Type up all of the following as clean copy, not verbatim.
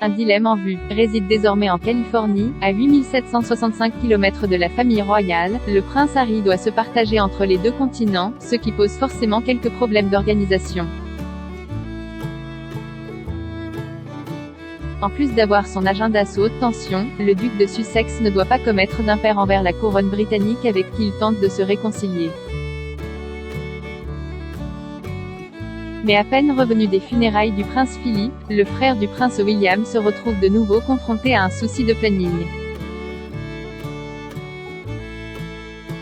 Un dilemme en vue. Réside désormais en Californie, à 8765 km de la famille royale, le prince Harry doit se partager entre les deux continents, ce qui pose forcément quelques problèmes d'organisation. En plus d'avoir son agenda sous haute tension, le duc de Sussex ne doit pas commettre d'impair envers la couronne britannique avec qui il tente de se réconcilier. Mais à peine revenu des funérailles du prince Philippe, le frère du prince William se retrouve de nouveau confronté à un souci de planning.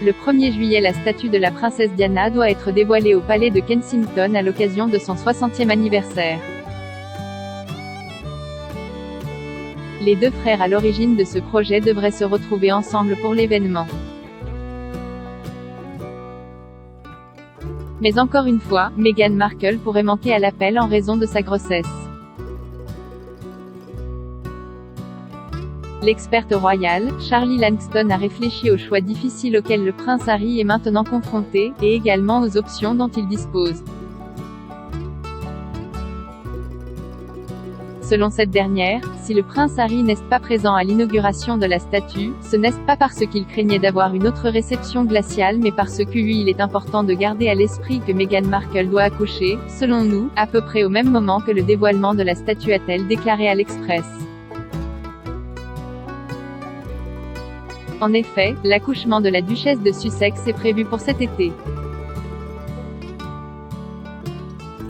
Le 1er juillet, la statue de la princesse Diana doit être dévoilée au palais de Kensington à l'occasion de son 60e anniversaire. Les deux frères à l'origine de ce projet devraient se retrouver ensemble pour l'événement. Mais encore une fois, Meghan Markle pourrait manquer à l'appel en raison de sa grossesse. L'experte royale, Charlie Langston, a réfléchi aux choix difficiles auxquels le prince Harry est maintenant confronté, et également aux options dont il dispose. Selon cette dernière, si le prince Harry n'est pas présent à l'inauguration de la statue, ce n'est pas parce qu'il craignait d'avoir une autre réception glaciale mais parce que lui il est important de garder à l'esprit que Meghan Markle doit accoucher, selon nous, à peu près au même moment que le dévoilement de la statue, a-t-elle déclaré à l'Express. En effet, l'accouchement de la duchesse de Sussex est prévu pour cet été.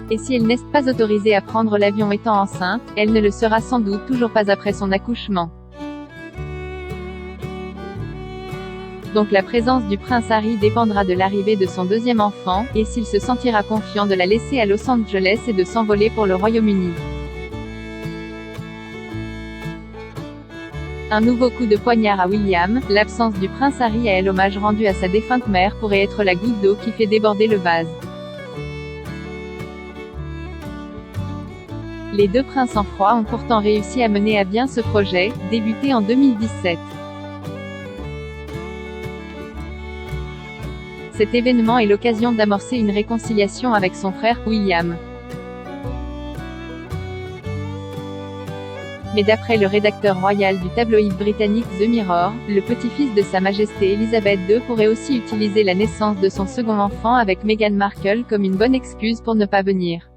Et si elle n'est pas autorisée à prendre l'avion étant enceinte, elle ne le sera sans doute toujours pas après son accouchement. Donc la présence du prince Harry dépendra de l'arrivée de son deuxième enfant, et s'il se sentira confiant de la laisser à Los Angeles et de s'envoler pour le Royaume-Uni. Un nouveau coup de poignard à William, l'absence du prince Harry à l'hommage rendu à sa défunte mère pourrait être la goutte d'eau qui fait déborder le vase. Les deux princes en froid ont pourtant réussi à mener à bien ce projet, débuté en 2017. Cet événement est l'occasion d'amorcer une réconciliation avec son frère, William. Mais d'après le rédacteur royal du tabloïd britannique The Mirror, le petit-fils de Sa Majesté Elisabeth II pourrait aussi utiliser la naissance de son second enfant avec Meghan Markle comme une bonne excuse pour ne pas venir.